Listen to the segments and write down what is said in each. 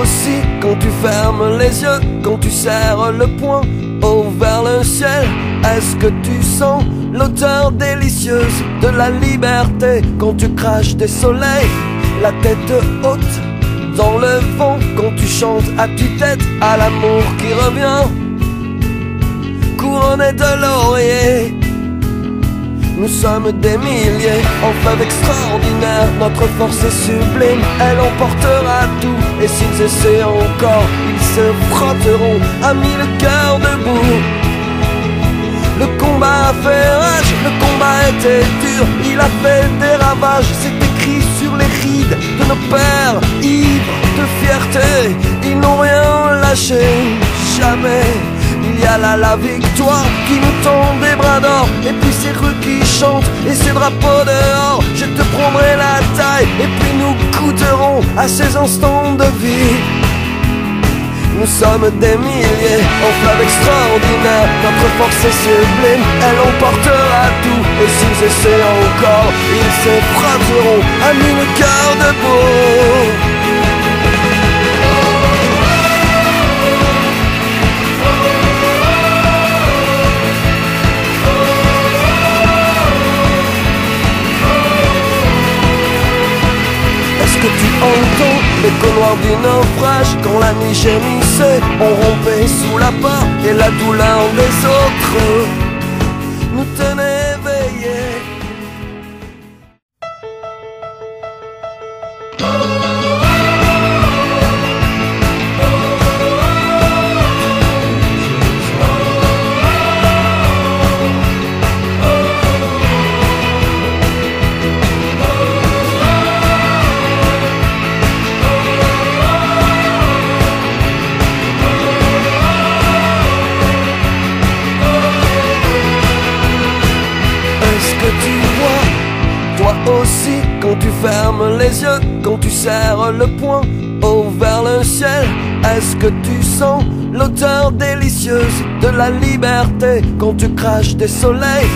Aussi, quand tu fermes les yeux, quand tu serres le poing haut vers le ciel, est-ce que tu sens l'odeur délicieuse de la liberté quand tu craches des soleils, la tête haute dans le vent, quand tu chantes à tue-tête à l'amour qui revient, couronné de laurier? Nous sommes des milliers, en fève extraordinaire, notre force est sublime, elle emportera tout, et s'ils essaient encore, ils se frotteront à mille cœurs debout. Le combat a fait rage, le combat était dur, il a fait des ravages, c'est écrit sur les rides de nos pères, ivres de fierté, ils n'ont rien lâché, jamais. Il y a là la victoire qui nous tend des bras d'or, et puis ces rues qui chantent et ces drapeaux dehors. Je te prendrai la taille et puis nous goûterons à ces instants de vie. Nous sommes des milliers, en flamme extraordinaire, notre force est sublime, elle emportera tout, et s'ils essaient encore, ils se frotteront à mille cœurs debout. Est-ce que tu entends l'écho noir du naufrage quand la nuit gémissait, on rompait sous la porte et la douleur des autres nous tenait éveillés. Aussi, quand tu fermes les yeux, quand tu serres le poing haut vers le ciel, est-ce que tu sens l'odeur délicieuse de la liberté quand tu craches des soleils,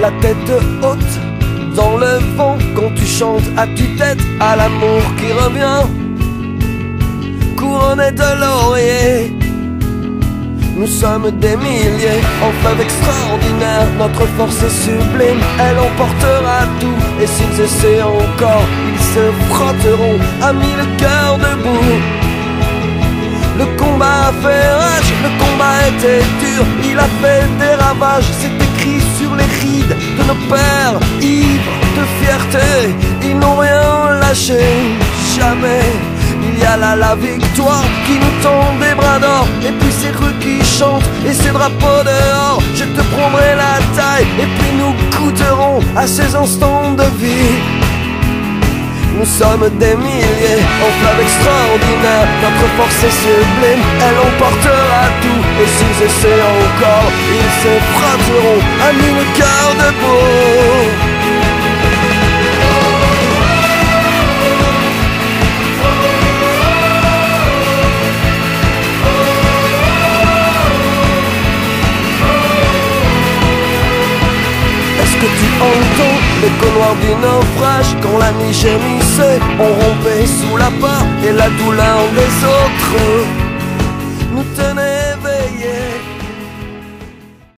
la tête haute dans le vent, quand tu chantes à tue-tête à l'amour qui revient, couronné de laurier? Nous sommes des milliers, en fève extraordinaire, notre force est sublime, elle emportera tout, et s'ils essaient encore, ils se frotteront à mille cœurs debout. Le combat a fait rage, le combat était dur, il a fait des ravages, c'est écrit sur les rides de nos pères, ivres de fierté, ils n'ont rien lâché, jamais. Il y a là la victoire qui nous tend des bras d'or, et puis ces rues qui chantent et ces drapeaux dehors. Je te prendrai la taille et puis nous goûterons à ces instants de vie. Nous sommes des milliers, en flamme extraordinaire, notre force est sublime, elle emportera tout, et s'ils essaient encore, ils se frotteront à mille cœurs debout. Est-ce que tu entends l'écho noir du naufrage quand la nuit gémissait, on rompait sous la porte et la douleur des autres